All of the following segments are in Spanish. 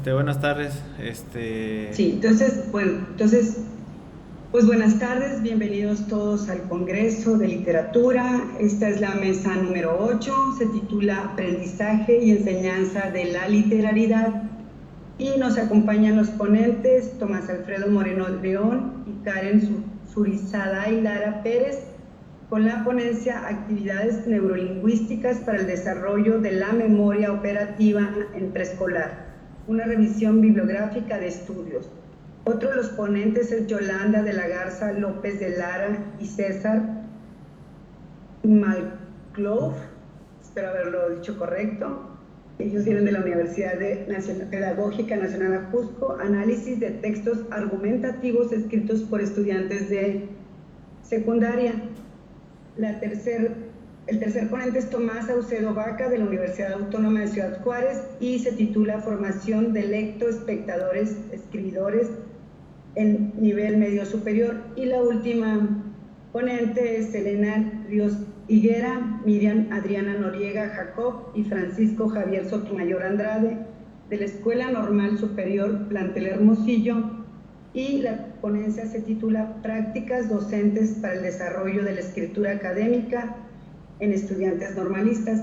Buenas tardes. Sí, pues buenas tardes, bienvenidos todos al Congreso de Literatura. Esta es la mesa número 8, se titula Aprendizaje y Enseñanza de la Literalidad. Y nos acompañan los ponentes Tomás Alfredo Moreno León y Karen Surizada y Lara Pérez, con la ponencia Actividades Neurolingüísticas para el Desarrollo de la Memoria Operativa en Preescolar, una revisión bibliográfica de estudios. Otro de los ponentes es Yolanda de la Garza López de Lara y César Malclov, espero haberlo dicho correcto. Ellos vienen de la Universidad Pedagógica Nacional Ajusco, análisis de textos argumentativos escritos por estudiantes de secundaria. El tercer ponente es Tomás Saucedo Vaca de la Universidad Autónoma de Ciudad Juárez y se titula Formación de lectoespectadores escribidores en nivel medio superior. Y la última ponente es Elena Ríos Higuera, Miriam Adriana Noriega Jacob y Francisco Javier Sotomayor Andrade de la Escuela Normal Superior Plantel Hermosillo, y la ponencia se titula Prácticas docentes para el desarrollo de la escritura académica en estudiantes normalistas.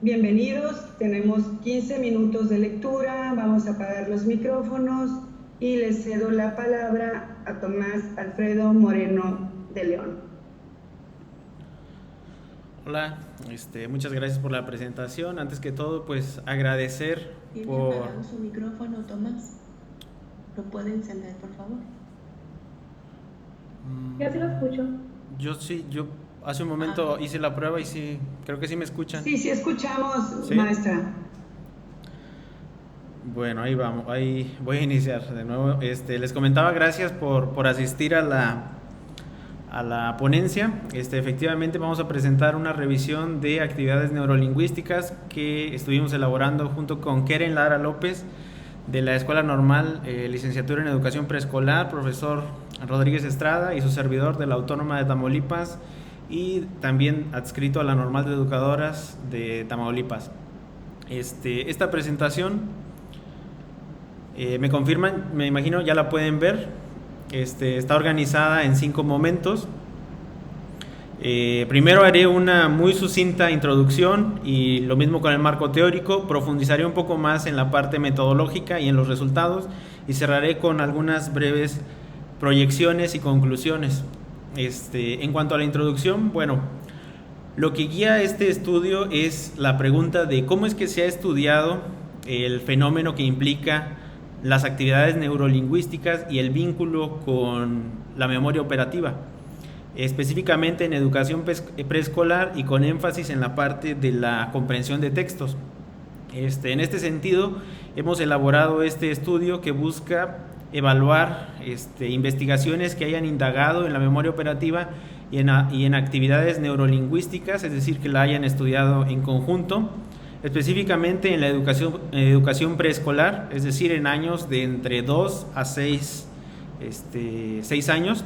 Bienvenidos, tenemos 15 minutos de lectura, vamos a apagar los micrófonos y les cedo la palabra a Tomás Alfredo Moreno de León. Hola, muchas gracias por la presentación. Antes que todo, pues agradecer por... ¿Tiene apagado su micrófono, Tomás? ¿Lo puede encender, por favor? Ya se lo escucho. Yo hace un momento hice la prueba y sí, creo que sí me escuchan. Sí, escuchamos, ¿sí? Maestra. Bueno, ahí vamos, ahí voy a iniciar de nuevo. Les comentaba, gracias por asistir a la ponencia. Efectivamente vamos a presentar una revisión de actividades neurolingüísticas que estuvimos elaborando junto con Keren Lara López de la Escuela Normal, licenciatura en Educación Preescolar, profesor Rodríguez Estrada, y su servidor de la Autónoma de Tamaulipas, y también adscrito a la Normal de Educadoras de Tamaulipas. Esta presentación, me confirman, me imagino ya la pueden ver. Está organizada en 5 momentos. Primero haré una muy sucinta introducción y lo mismo con el marco teórico. Profundizaré un poco más en la parte metodológica y en los resultados, y cerraré con algunas breves proyecciones y conclusiones. En cuanto a la introducción, bueno, lo que guía este estudio es la pregunta de cómo es que se ha estudiado el fenómeno que implica las actividades neurolingüísticas y el vínculo con la memoria operativa, específicamente en educación preescolar y con énfasis en la parte de la comprensión de textos. En este sentido, hemos elaborado este estudio que busca evaluar investigaciones que hayan indagado en la memoria operativa y en actividades neurolingüísticas, es decir, que la hayan estudiado en conjunto, específicamente en la educación preescolar, es decir, en años de entre 2 a 6 años.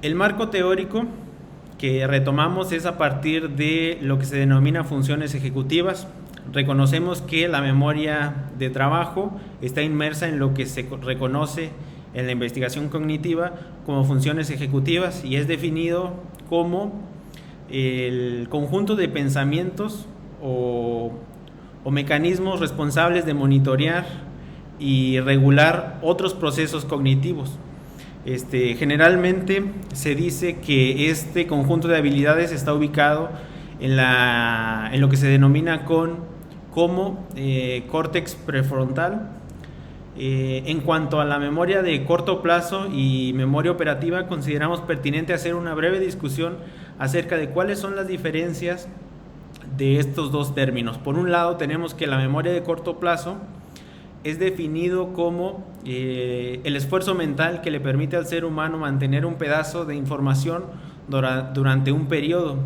El marco teórico que retomamos es a partir de lo que se denomina funciones ejecutivas. Reconocemos que la memoria de trabajo está inmersa en lo que se reconoce en la investigación cognitiva como funciones ejecutivas, y es definido como el conjunto de pensamientos o mecanismos responsables de monitorear y regular otros procesos cognitivos. Generalmente se dice que este conjunto de habilidades está ubicado en lo que se denomina como córtex prefrontal. En cuanto a la memoria de corto plazo y memoria operativa, consideramos pertinente hacer una breve discusión acerca de cuáles son las diferencias de estos dos términos. Por un lado, tenemos que la memoria de corto plazo es definido como el esfuerzo mental que le permite al ser humano mantener un pedazo de información durante un periodo.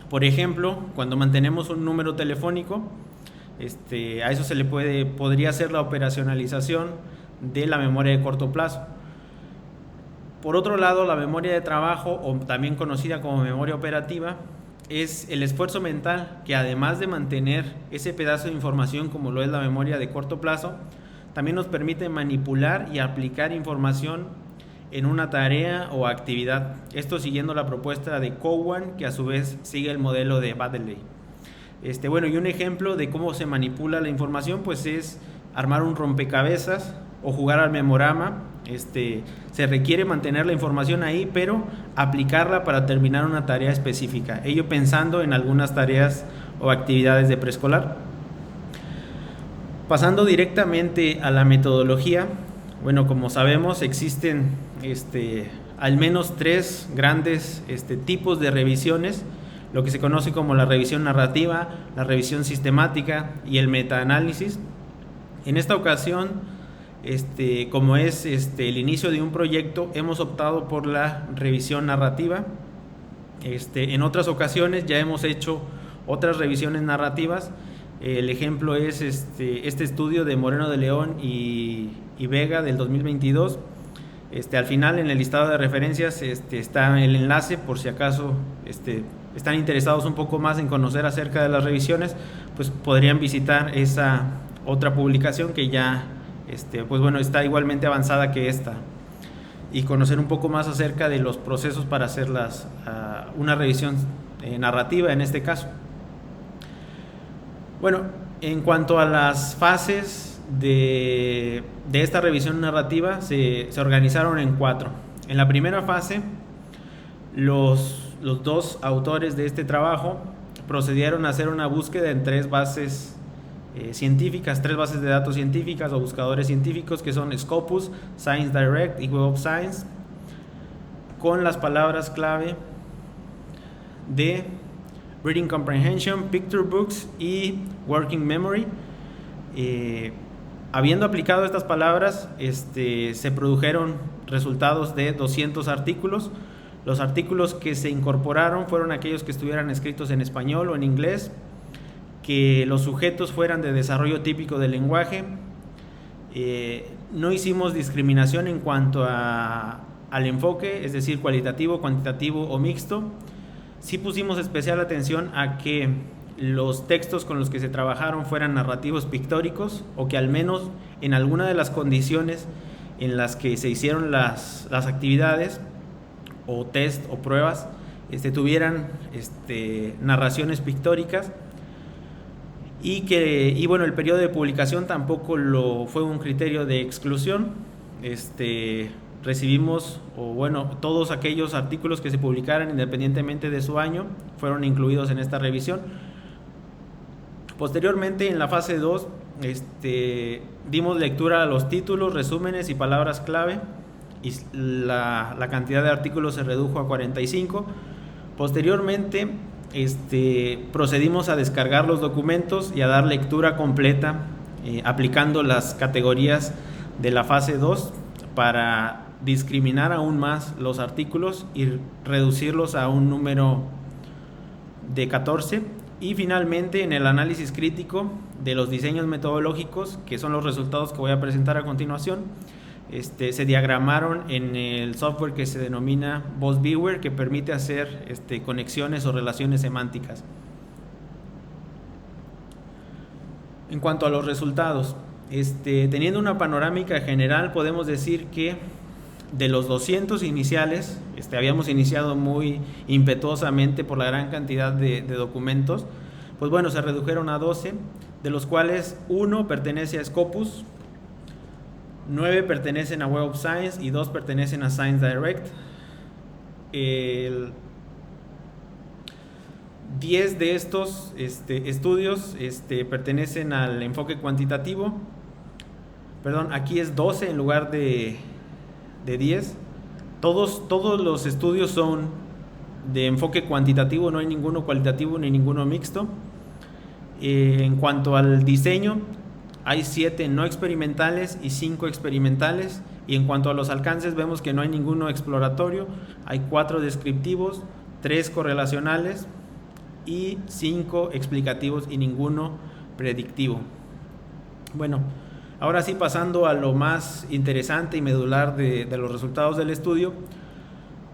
Por ejemplo, cuando mantenemos un número telefónico, a eso se le podría hacer la operacionalización de la memoria de corto plazo. Por otro lado, la memoria de trabajo, o también conocida como memoria operativa, es el esfuerzo mental que, además de mantener ese pedazo de información como lo es la memoria de corto plazo, también nos permite manipular y aplicar información en una tarea o actividad. Esto siguiendo la propuesta de Cowan, que a su vez sigue el modelo de Baddeley. Bueno, y un ejemplo de cómo se manipula la información pues es armar un rompecabezas o jugar al memorama. Se requiere mantener la información ahí, pero aplicarla para terminar una tarea específica, ello pensando en algunas tareas o actividades de preescolar. Pasando directamente a la metodología, bueno, como sabemos existen al menos 3 grandes tipos de revisiones: lo que se conoce como la revisión narrativa, la revisión sistemática y el metaanálisis. En esta ocasión, como es el inicio de un proyecto, hemos optado por la revisión narrativa. En otras ocasiones ya hemos hecho otras revisiones narrativas. El ejemplo es este estudio de Moreno de León y Vega del 2022. Al final, en el listado de referencias está el enlace por si acaso están interesados un poco más en conocer acerca de las revisiones, pues podrían visitar esa otra publicación que ya pues bueno, está igualmente avanzada que esta, y conocer un poco más acerca de los procesos para hacer una revisión narrativa en este caso. Bueno, en cuanto a las fases de esta revisión narrativa, se organizaron en 4. En la primera fase, los 2 autores de este trabajo procedieron a hacer una búsqueda en 3 bases científicas, 3 bases de datos científicas o buscadores científicos, que son Scopus, Science Direct y Web of Science, con las palabras clave de Reading Comprehension, Picture Books y Working Memory. Habiendo aplicado estas palabras, se produjeron resultados de 200 artículos. Los artículos que se incorporaron fueron aquellos que estuvieran escritos en español o en inglés, que los sujetos fueran de desarrollo típico del lenguaje. No hicimos discriminación en cuanto al enfoque, es decir, cualitativo, cuantitativo o mixto. Sí pusimos especial atención a que los textos con los que se trabajaron fueran narrativos pictóricos, o que al menos en alguna de las condiciones en las que se hicieron las actividades o test o pruebas tuvieran narraciones pictóricas. Y bueno, el periodo de publicación tampoco fue un criterio de exclusión. Recibimos, todos aquellos artículos que se publicaran independientemente de su año fueron incluidos en esta revisión. Posteriormente, en la fase 2, dimos lectura a los títulos, resúmenes y palabras clave, y la cantidad de artículos se redujo a 45. Posteriormente, procedimos a descargar los documentos y a dar lectura completa, aplicando las categorías de la fase 2 para discriminar aún más los artículos y reducirlos a un número de 14. Y finalmente, en el análisis crítico de los diseños metodológicos, que son los resultados que voy a presentar a continuación, se diagramaron en el software que se denomina VozViewer, que permite hacer conexiones o relaciones semánticas. En cuanto a los resultados, teniendo una panorámica general, podemos decir que de los 200 iniciales, habíamos iniciado muy impetuosamente por la gran cantidad de documentos, pues bueno, se redujeron a 12, de los cuales 1 pertenece a Scopus, 9 pertenecen a Web of Science y 2 pertenecen a Science Direct. 10 de estos estudios pertenecen al enfoque cuantitativo. Perdón, aquí es 12 en lugar de 10. Todos los estudios son de enfoque cuantitativo, no hay ninguno cualitativo ni ninguno mixto. En cuanto al diseño, hay 7 no experimentales y 5 experimentales. Y en cuanto a los alcances, vemos que no hay ninguno exploratorio, hay 4 descriptivos, 3 correlacionales y 5 explicativos y ninguno predictivo. Bueno, ahora sí, pasando a lo más interesante y medular de los resultados del estudio,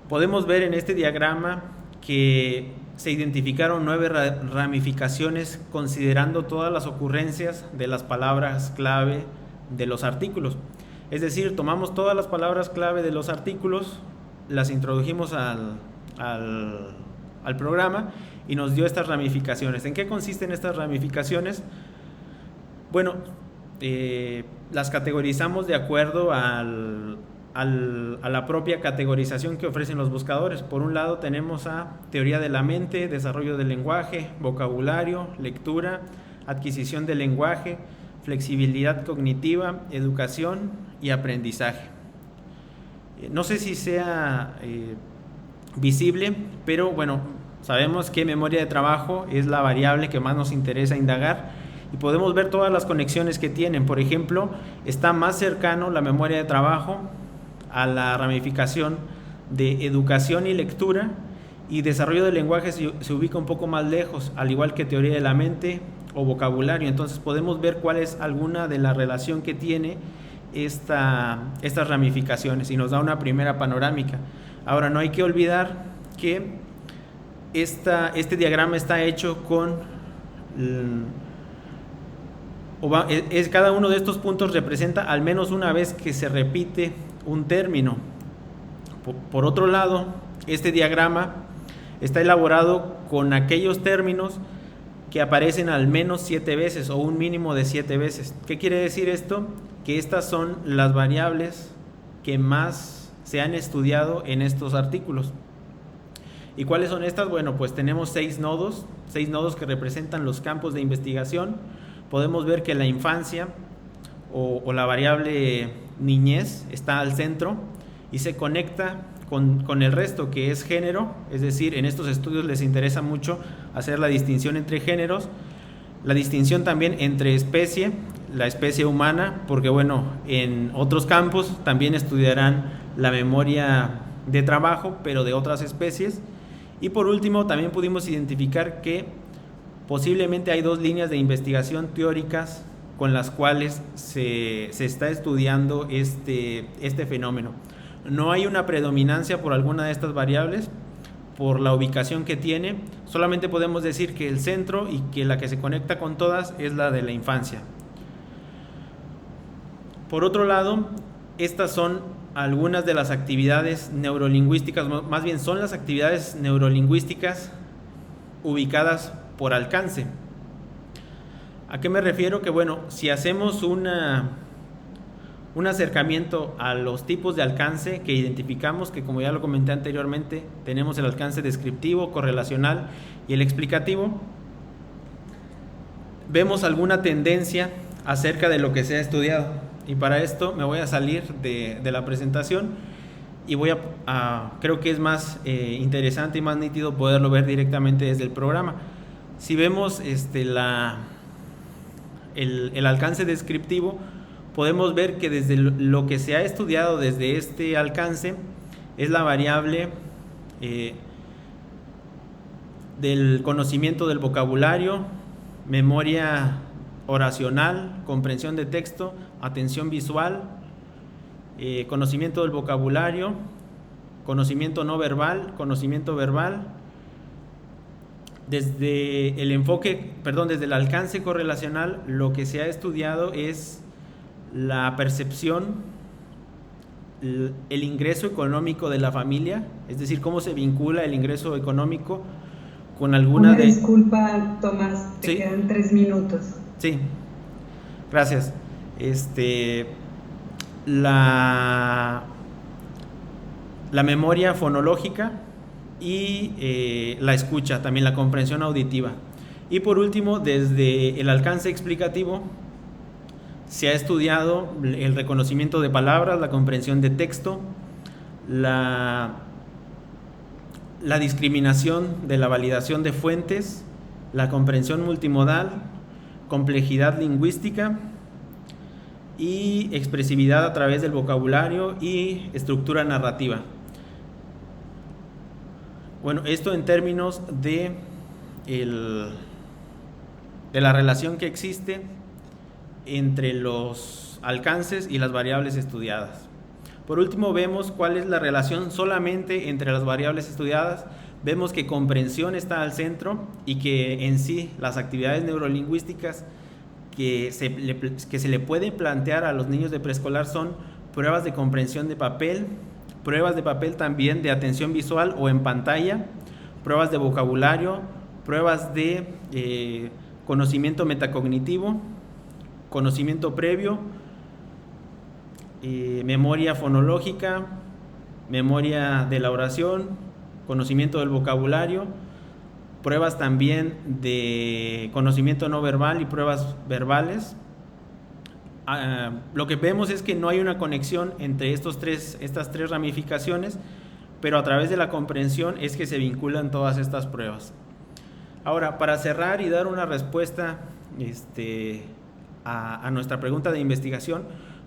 podemos ver en este diagrama que se identificaron 9 ramificaciones considerando todas las ocurrencias de las palabras clave de los artículos. Es decir, tomamos todas las palabras clave de los artículos, las introdujimos al programa y nos dio estas ramificaciones. ¿En qué consisten estas ramificaciones? Bueno, las categorizamos de acuerdo a la propia categorización que ofrecen los buscadores. Por un lado tenemos a teoría de la mente, desarrollo del lenguaje, vocabulario, lectura, adquisición del lenguaje, flexibilidad cognitiva, educación y aprendizaje. No sé si sea visible, pero bueno, sabemos que memoria de trabajo es la variable que más nos interesa indagar y podemos ver todas las conexiones que tienen. Por ejemplo, está más cercano la memoria de trabajo a la ramificación de educación y lectura, y desarrollo del lenguaje se ubica un poco más lejos, al igual que teoría de la mente o vocabulario. Entonces podemos ver cuál es alguna de la relación que tiene estas ramificaciones y nos da una primera panorámica. Ahora, no hay que olvidar que este diagrama está hecho con cada uno de estos puntos representa al menos una vez que se repite un término. Por otro lado, este diagrama está elaborado con aquellos términos que aparecen al menos 7 veces o un mínimo de 7 veces. ¿Qué quiere decir esto? Que estas son las variables que más se han estudiado en estos artículos. ¿Y cuáles son estas? Bueno, pues tenemos 6 nodos que representan los campos de investigación. Podemos ver que la infancia o la variable niñez está al centro y se conecta con el resto, que es género. Es decir, en estos estudios les interesa mucho hacer la distinción entre géneros, la distinción también entre especie, la especie humana, porque bueno, en otros campos también estudiarán la memoria de trabajo, pero de otras especies. Y por último, también pudimos identificar que posiblemente hay 2 líneas de investigación teóricas con las cuales se está estudiando este fenómeno. No hay una predominancia por alguna de estas variables, por la ubicación que tiene. Solamente podemos decir que el centro y que la que se conecta con todas es la de la infancia. Por otro lado, estas son algunas de las actividades neurolingüísticas, más bien son las actividades neurolingüísticas ubicadas por alcance. ¿A qué me refiero? Que bueno, si hacemos un acercamiento a los tipos de alcance que identificamos, que como ya lo comenté anteriormente, tenemos el alcance descriptivo, correlacional y el explicativo, vemos alguna tendencia acerca de lo que se ha estudiado. Y para esto me voy a salir de la presentación y voy creo que es más interesante y más nítido poderlo ver directamente desde el programa. Si vemos el alcance descriptivo, podemos ver que desde lo que se ha estudiado desde este alcance es la variable del conocimiento del vocabulario, memoria oracional, comprensión de texto, atención visual, conocimiento del vocabulario, conocimiento no verbal, conocimiento verbal. Desde el alcance correlacional, lo que se ha estudiado es la percepción, el ingreso económico de la familia, es decir, cómo se vincula el ingreso económico con alguna de... Disculpa, Tomás, te quedan 3 minutos. Sí, gracias. La memoria fonológica y la escucha, también la comprensión auditiva. Y por último, desde el alcance explicativo, se ha estudiado el reconocimiento de palabras, la comprensión de texto, la discriminación de la validación de fuentes, la comprensión multimodal, complejidad lingüística y expresividad a través del vocabulario y estructura narrativa. Bueno, esto en términos de la relación que existe entre los alcances y las variables estudiadas. Por último, vemos cuál es la relación solamente entre las variables estudiadas, vemos que comprensión está al centro y que en sí las actividades neurolingüísticas que se le puede plantear a los niños de preescolar son pruebas de comprensión de papel, pruebas de papel también de atención visual o en pantalla, pruebas de vocabulario, pruebas de conocimiento metacognitivo, conocimiento previo, memoria fonológica, memoria de la oración, conocimiento del vocabulario, pruebas también de conocimiento no verbal y pruebas verbales. Lo que vemos es que no hay una conexión entre estas tres ramificaciones, pero a través de la comprensión es que se vinculan todas estas pruebas. Ahora, para cerrar y dar una respuesta a nuestra pregunta de investigación,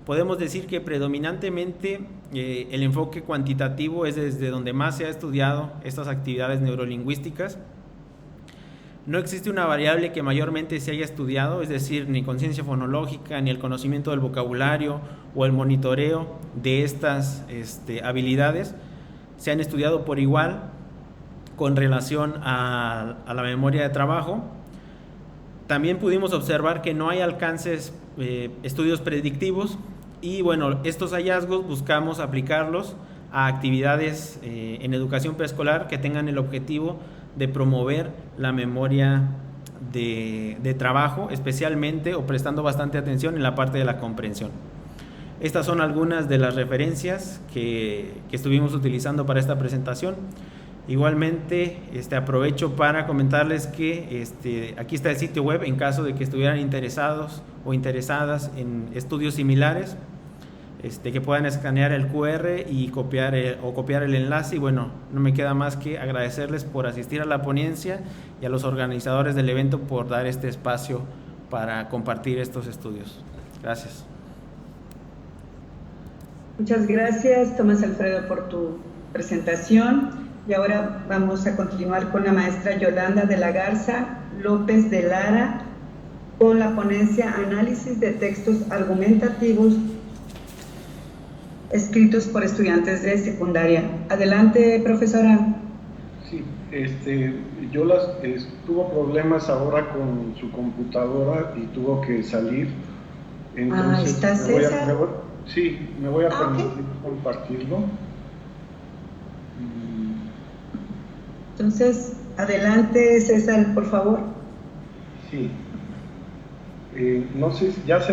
podemos decir que predominantemente el enfoque cuantitativo es desde donde más se ha estudiado estas actividades neurolingüísticas. No existe una variable que mayormente se haya estudiado, es decir, ni conciencia fonológica, ni el conocimiento del vocabulario o el monitoreo de estas habilidades se han estudiado por igual con relación a la memoria de trabajo. También pudimos observar que no hay alcances, estudios predictivos, y bueno, estos hallazgos buscamos aplicarlos a actividades en educación preescolar que tengan el objetivo de promover la memoria de trabajo, especialmente o prestando bastante atención en la parte de la comprensión. Estas son algunas de las referencias que estuvimos utilizando para esta presentación. Igualmente aprovecho para comentarles que aquí está el sitio web en caso de que estuvieran interesados o interesadas en estudios similares, que puedan escanear el QR y copiar el enlace. Y bueno, no me queda más que agradecerles por asistir a la ponencia y a los organizadores del evento por dar este espacio para compartir estos estudios. Gracias. Muchas gracias, Tomás Alfredo, por tu presentación. Y ahora vamos a continuar con la maestra Yolanda de la Garza López de Lara con la ponencia Análisis de textos argumentativos escritos por estudiantes de secundaria. Adelante, profesora. Sí, tuvo problemas ahora con su computadora y tuvo que salir. Entonces, ¿está César? me voy a permitir compartirlo. Entonces, adelante, César, por favor. Sí. No sé, ya se